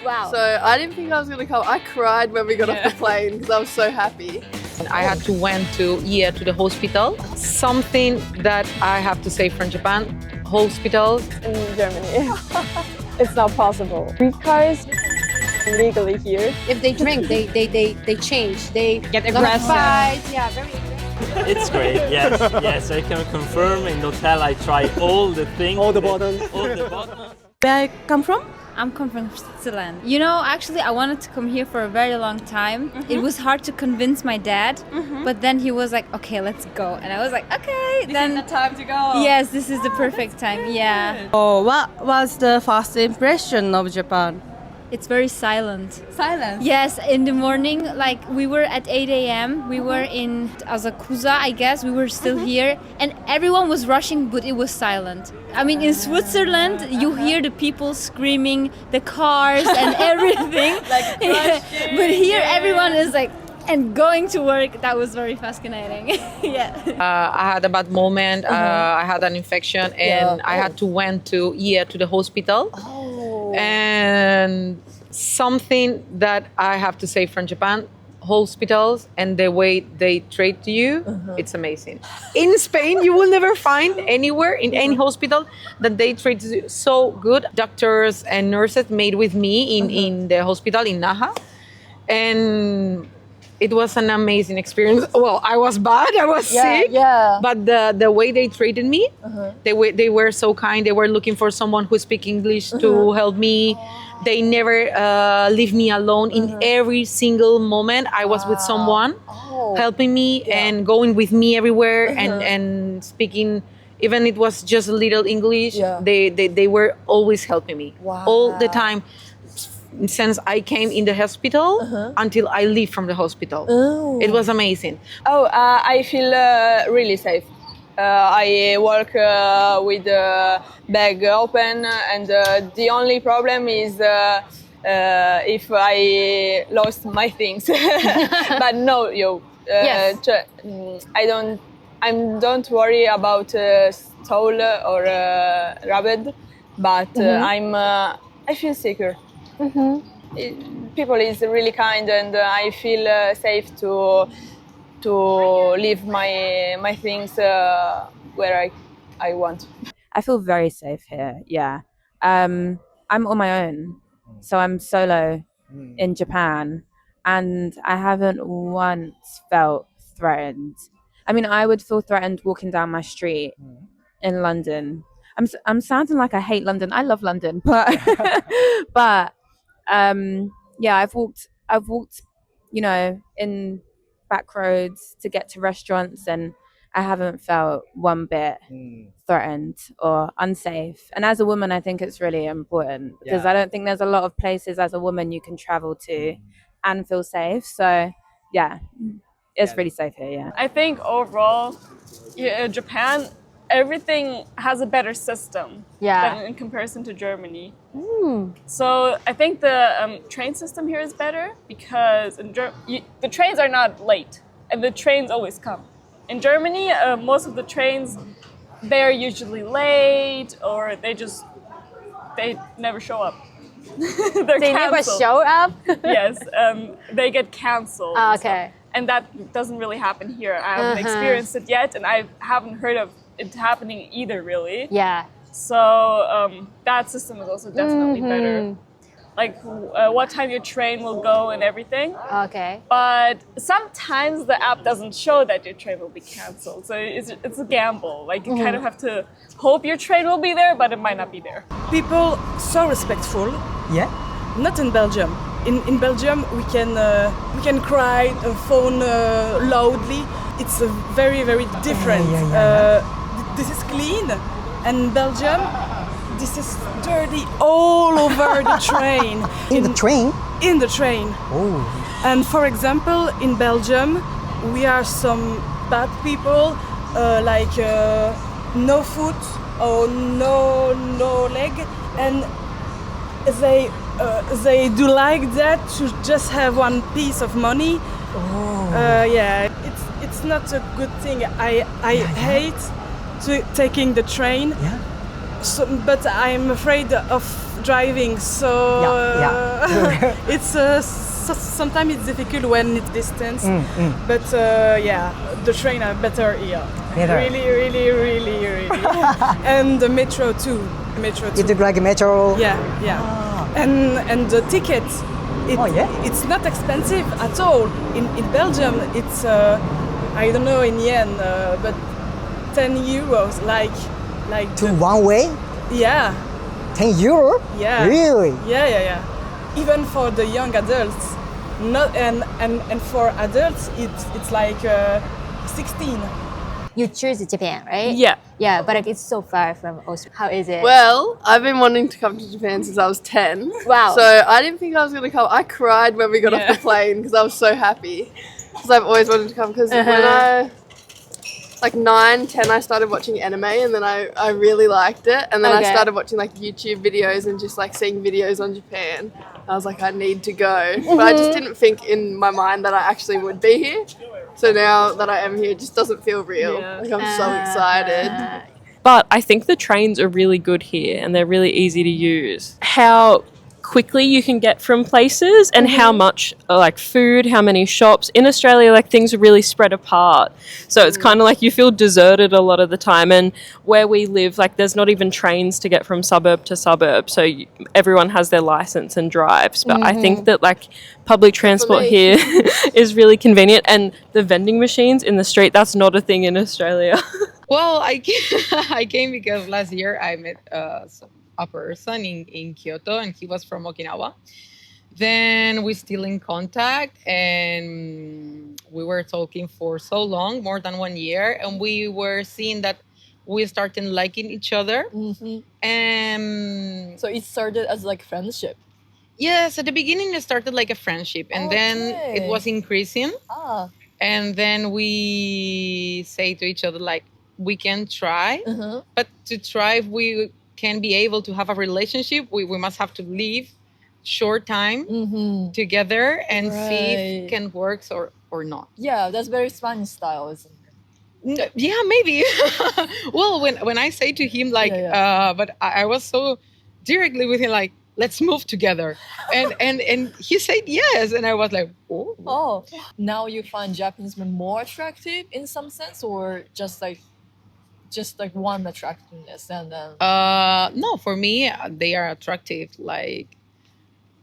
Wow. So I didn't think I was going to come. I cried when we got off the plane because I was so happy. I had to went to the hospital. Something that I have to say from Japan, hospitals. In Germany. It's not possible. Because legally here. If they drink, they change. They get aggressive. Fight. Yeah, very aggressive. It's great, yes, I can confirm. In the hotel I try all the things. All the buttons. Where I come from? I'm come from Switzerland. You know, actually, I wanted to come here for a very long time. Mm-hmm. It was hard to convince my dad, but then he was like, "Okay, let's go," and I was like, "Okay." This then is the time to go. yes, this is the perfect time. Yeah, Oh, what was the first impression of Japan? it's very silent. Silence. Yes, in the morning, like we were at 8 a.m. We were in Asakusa, I guess. We were still here, and everyone was rushing, but it was silent. I mean, in Switzerland, you hear the people screaming, the cars and everything. But here, everyone is like, and going to work. That was very fascinating. Yeah. I had a bad moment. I had an infection, and I had to went to the hospital. And something that I have to say from Japan, hospitals and the way they treat you, it's amazing. In Spain, you will never find anywhere in any hospital that they treat you so good. Doctors and nurses made with me in the hospital in Naha, and it was an amazing experience. Well, I was bad, I was sick, but the way they treated me, they were so kind. They were looking for someone who speaks English to help me. They never leave me alone. In every single moment, I was with someone helping me and going with me everywhere and speaking. Even it was just a little English, they were always helping me all the time. Since I came in the hospital until I leave from the hospital. It was amazing. I feel really safe. I walk with the bag open, and the only problem is if I lost my things. But no, I don't worry about stole or rabbit, but I feel secure. People is really kind, and I feel safe to leave my things where I want. I feel very safe here. Yeah, I'm on my own, so I'm solo in Japan, and I haven't once felt threatened. I mean, I would feel threatened walking down my street in London. I'm sounding like I hate London. I love London, but I've walked, you know, in back roads to get to restaurants, and I haven't felt one bit threatened or unsafe. And as a woman, I think it's really important because I don't think there's a lot of places as a woman you can travel to and feel safe. So yeah, it's really safe here. Yeah, I think overall, Japan, everything has a better system than in comparison to Germany. So I think the train system here is better because the trains are not late and the trains always come. In Germany, most of the trains, they're usually late or they never show up. They never show up? Yes, they get canceled. Okay. And that doesn't really happen here. I haven't experienced it yet, and I haven't heard of it happening either, really. Yeah. So that system is also definitely better. Like what time your train will go and everything. Okay. But sometimes the app doesn't show that your train will be canceled. So it's a gamble. Like you kind of have to hope your train will be there, but it might not be there. People so respectful. Yeah. Not in Belgium. In Belgium, we can cry, phone loudly. It's very, very different. This is clean, and Belgium, this is dirty all over the train. In the train? In the train. Oh. And for example, in Belgium, we are some bad people, like no foot or no leg, and they do like that to just have one piece of money. It's not a good thing. I hate taking the train. Yeah. So, but I'm afraid of driving, so it's sometimes it's difficult when it's distance. But the train are better here. Really. And the metro too. You took like a metro? Yeah. And the ticket, it's not expensive at all. In Belgium, it's I don't know in yen, but 10 euros, like to one way? Yeah. 10 euro? Yeah. Really? Yeah. Even for the young adults, not and for adults, it's like 16. You choose Japan, right? Yeah. Yeah, but like, it's so far from Austria. How is it? Well, I've been wanting to come to Japan since I was 10. Wow. So I didn't think I was going to come. I cried when we got off the plane because I was so happy. Because I've always wanted to come. Because when I, like 9, 10, I started watching anime and then I really liked it. And then I started watching like YouTube videos and just like seeing videos on Japan. I was like, I need to go. But I just didn't think in my mind that I actually would be here. So now that I am here, it just doesn't feel real. Like I'm so excited. But I think the trains are really good here and they're really easy to use. How quickly you can get from places and how much like food, how many shops. In Australia, like things are really spread apart. So it's kind of like you feel deserted a lot of the time. And where we live, like there's not even trains to get from suburb to suburb. So everyone has their license and drives. But I think that like public transport here is really convenient. And the vending machines in the street, that's not a thing in Australia. Well, I came because last year I met a person in Kyoto and he was from Okinawa. Then we're still in contact and we were talking for so long, more than 1 year, and we were seeing that we started liking each other. And So it started as like friendship. yes, at the beginning it started like a friendship and then it was increasing. And then we say to each other like we can try, but to try we can be able to have a relationship, we must have to live short time together and see if it can work or not. Yeah, that's very Spanish style, isn't it? Yeah, maybe. Well, when I say to him like, but I was so directly with him like, let's move together, and he said yes, and I was like, oh. Now you find Japanese men more attractive in some sense, or just like one attractiveness and then no, for me they are attractive. Like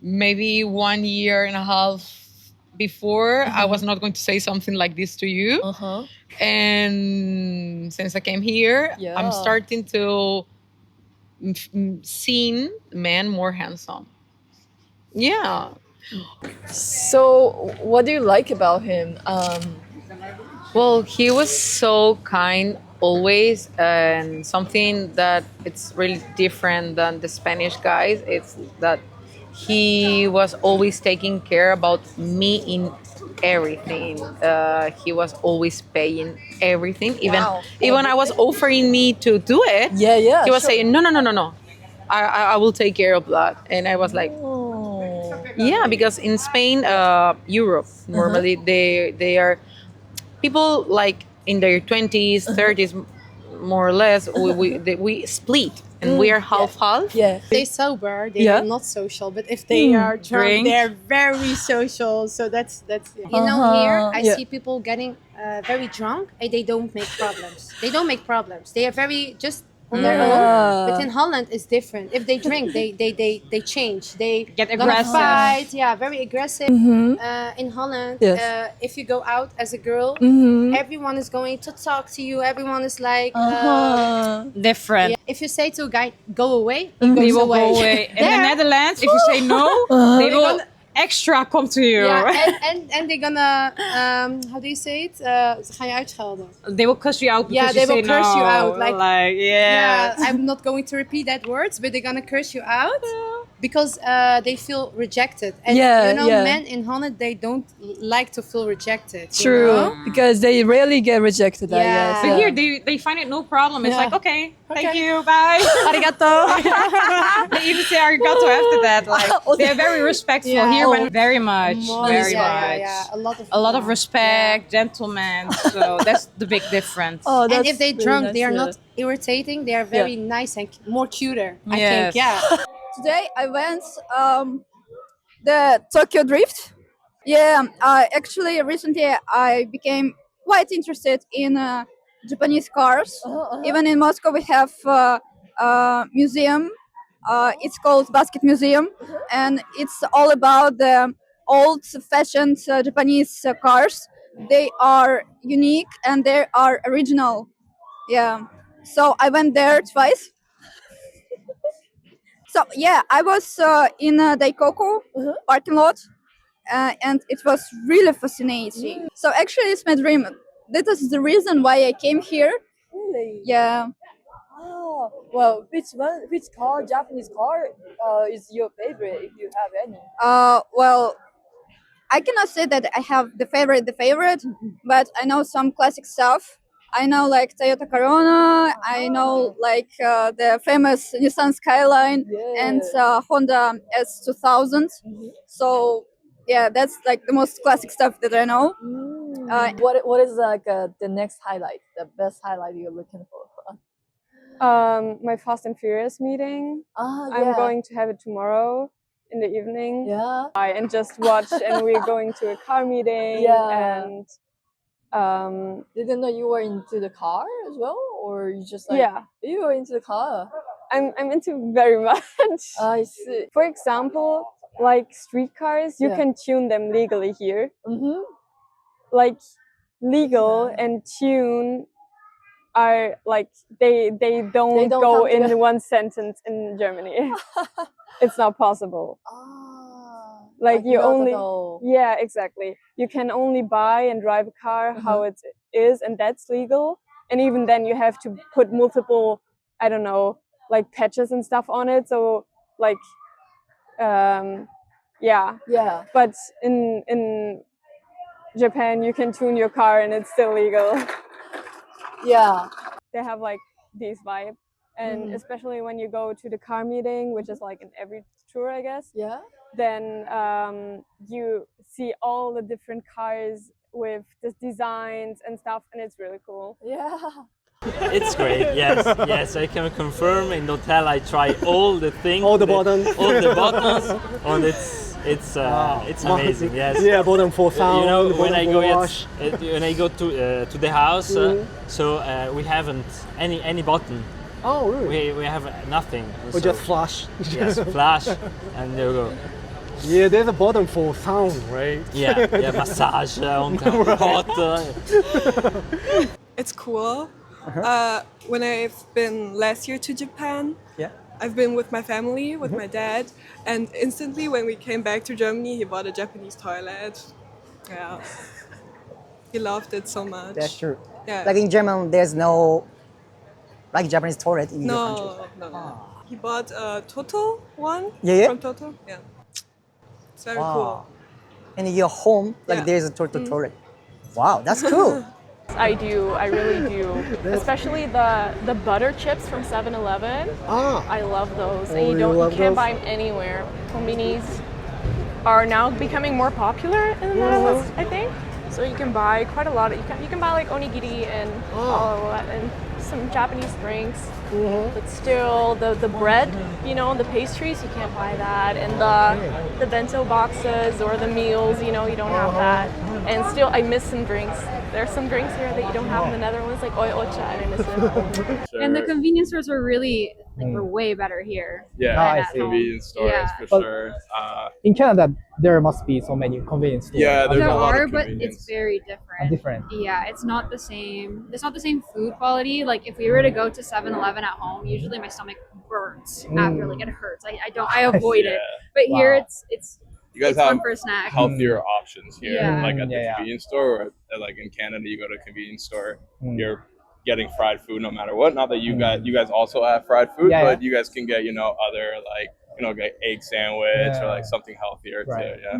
maybe 1.5 years before I was not going to say something like this to you, and since I came here I'm starting to see men more handsome. So what do you like about him? Well, he was so kind always, and something that it's really different than the Spanish guys, it's that he was always taking care about me in everything. He was always paying everything, even I was offering me to do it. He was saying no, I will take care of that, and I was like, because in Spain, Europe, normally they are people like in their 20s, 30s, more or less. We split and we are half. They sober, they are not social, but if they are drunk, they're very social. So that's You know, here I see people getting very drunk and they don't make problems. They are very just on their own. But in Holland it's different. If they drink, they change. They Get aggressive. Fight, very aggressive. In Holland, if you go out as a girl, everyone is going to talk to you. Everyone is like Different. if you say to a guy, go away, They will go away. In the Netherlands, if you say no, they will extra come to you. And they're gonna, how do you say it? Ze gaan je uitschelden. They will cuss you out because they you say will curse no. you out. Like, I'm not going to repeat that words, but they're gonna curse you out because they feel rejected. And men in Holland, they don't like to feel rejected. True, you know? because they rarely get rejected, I guess. But here, they find it no problem. It's like, okay, thank you, bye. Arigato. They even say arigato after that. Like, they're very respectful. Here, when very much. A lot of respect, gentlemen. So that's the big difference. And if they're drunk, nice, they are not irritating. They are very nice and more cuter, I think. today I went the Tokyo Drift. Yeah, actually recently I became quite interested in Japanese cars. Even in Moscow we have a museum. It's called Basket Museum, and it's all about the old-fashioned Japanese cars. They are unique and they are original. Yeah, so I went there twice. So yeah, I was in Daikoku parking lot, and it was really fascinating. So actually, it's my dream. That is the reason why I came here. Really? Yeah. Oh, well, which car, Japanese car, is your favorite if you have any? Well, I cannot say that I have the favorite, but I know some classic stuff. I know like Toyota Corona. I know like the famous Nissan Skyline and Honda S2000. So yeah, that's like the most classic stuff that I know. What is like the next highlight, the best highlight you're looking for? My Fast and Furious meeting. Yeah. I'm going to have it tomorrow in the evening. Yeah. And just watch, and we're going to a car meeting. Yeah. And didn't know you were into the car as well, or you just like you were into the car? I'm into very much. I see. For example, like street cars, you can tune them legally here. Like legal and tune are like they don't go in one sentence in Germany. It's not possible. Like you only exactly. You can only buy and drive a car how it is, and that's legal. And even then, you have to put multiple, I don't know, like patches and stuff on it. So like, But in Japan, you can tune your car and it's still legal. Yeah. They have like these vibe, and especially when you go to the car meeting, which is like in every tour, I guess. Yeah. Then you see all the different cars with the designs and stuff, and it's really cool. Yeah. It's great. Yes, I can confirm. In the hotel, I try all the things, all the buttons, and it's amazing. Yes. Yeah, button for sound. You know, when I go to the house, so we haven't any button. Oh, really? We have nothing. Or just flash. Yes, flash, and there you go. Yeah, there's a button for sound, right? Yeah, massage on hot. It's cool. When I've been last year to Japan, I've been with my family, with my dad, and instantly when we came back to Germany, he bought a Japanese toilet. Yeah, he loved it so much. That's true. Yeah. Like in German, there's no like Japanese toilet in your country. No. He bought a Toto one from Toto. Yeah, it's very cool. And in your home, like there's a toilet. Wow, that's cool. I do, I really do. Especially the butter chips from 7-Eleven. I love those. And you can't buy them anywhere. Konbinis are now becoming more popular in the Netherlands, I think. So you can buy quite a lot. You can buy like onigiri and all of that, and some Japanese drinks. But still, the bread, you know, the pastries, you can't buy that. And the bento boxes or the meals, you know, you don't have that. And still, I miss some drinks. There's some drinks here that you don't have in the Netherlands, like oi ocha, and I miss it. And the convenience stores are really, like, we're way better here. Yeah, I see. Convenience stores for sure. In Canada, there must be so many convenience stores. Yeah, there's There a lot are, of but convenience. it's very different. Different. Yeah, it's not the same. It's not the same food quality. Like if we were to go to 7-Eleven at home, usually my stomach burns after. Like it hurts. I avoid it. But here it's You guys it's have fun for a snack. healthier options here, Yeah. like at the convenience store, or like in Canada, you go to a convenience store, you're getting fried food no matter what. Not that you guys also have fried food, but you guys can get other like like egg sandwich or like something healthier too. Yeah.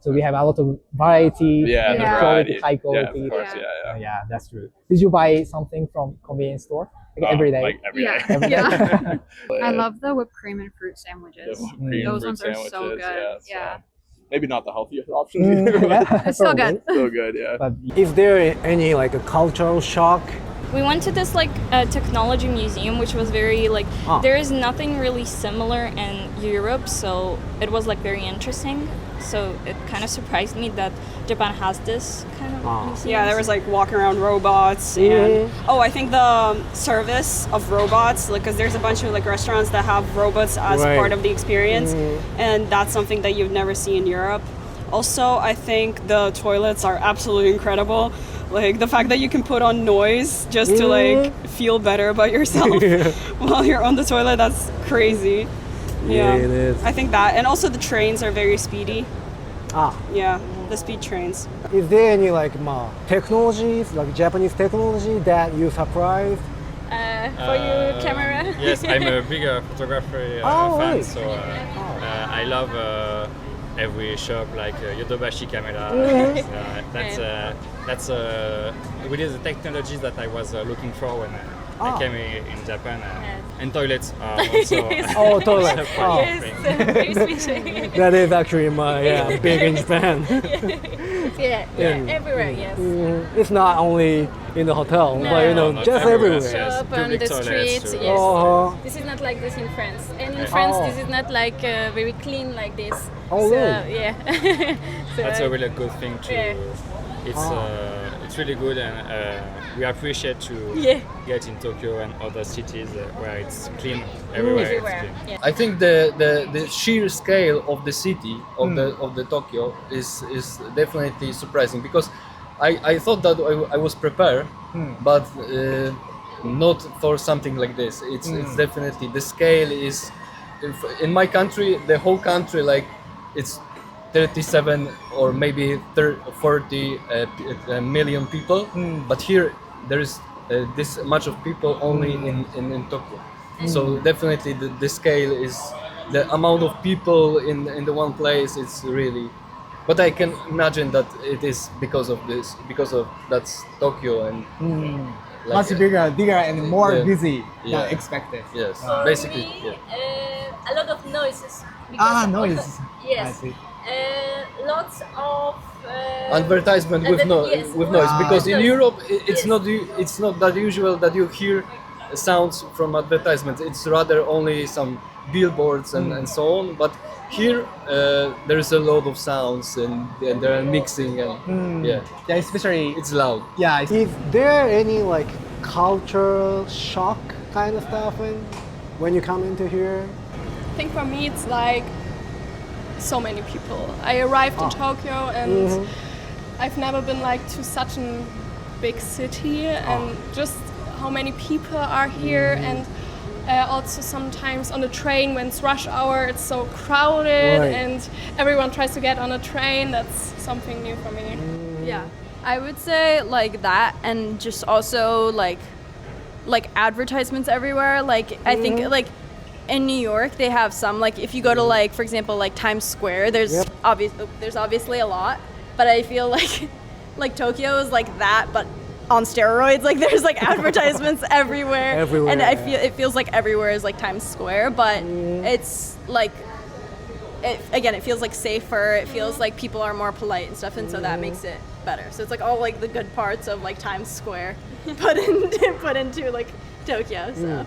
So we have a lot of variety. Yeah, the quality, variety. high quality. Yeah, of course. Yeah. That's true. Did you buy something from convenience store every day? Like every day. Every day? I love the whipped cream and fruit sandwiches. The whipped cream Those fruit ones are so sandwiches, good. yeah, so maybe not the healthiest option. It's still good. Still good, yeah. But is there any like a cultural shock We went to this like technology museum, which was very like there is nothing really similar in Europe, so it was like very interesting. So it kind of surprised me that Japan has this kind of museum. Yeah, there was like walking around robots and I think the service of robots, like because there's a bunch of like restaurants that have robots as part of the experience, and that's something that you'd never see in Europe. Also, I think the toilets are absolutely incredible. Like the fact that you can put on noise just to like feel better about yourself while you're on the toilet, that's crazy. Yeah, it is. I think that, and also the trains are very speedy. Yeah, the speed trains. Is there any like technologies, like Japanese technology that you surprised? For you, camera? Yes, I'm a big photographer fan, so I love every shop like Yodobashi camera. That's really the technologies that I was looking for when I came in Japan. And toilets are also toilets. That is actually my big in Japan. Everywhere, yes. It's not only in the hotel, but just everywhere. Shop on the streets, yes. This is not like this in France. And in France, this is not like very clean like this. Really? Yeah. That's a really good thing too. It's really good, and we appreciate to get in Tokyo and other cities where it's clean everywhere. It's clean. Yeah. I think the sheer scale of the city of the Tokyo is definitely surprising, because I thought that I was prepared, but not for something like this. It's definitely, the scale is, in my country, the whole country, like it's 37 or maybe 40 million people, but here there is this much of people only in Tokyo. So definitely the scale is, the amount of people in the one place, it's really, but I can imagine that it is because of this, because of that's Tokyo and like much bigger and more busy than expected. Yes, basically. A lot of noises. Noises. Yes. I see. Lots of advertisement with noise, because in Europe it's not that usual that you hear sounds from advertisements. It's rather only some billboards and so on. But here there is a lot of sounds and there are mixing and especially it's loud. Yeah. Is there any like cultural shock kind of stuff when you come into here? I think for me it's like so many people. I arrived in Tokyo and I've never been like to such a big city, and just how many people are here, and also sometimes on the train when it's rush hour it's so crowded and everyone tries to get on a train. That's something new for me. Yeah, I would say like that, and just also like advertisements everywhere. Like I think like in New York, they have some, like if you go to like, for example, like Times Square, there's obviously a lot, but I feel like Tokyo is like that, but on steroids. Like there's like advertisements everywhere, and it feels like everywhere is like Times Square, but it's like it feels like safer. It feels like people are more polite and stuff, and so that makes it better. So it's like all like the good parts of like Times Square put into like Tokyo. So.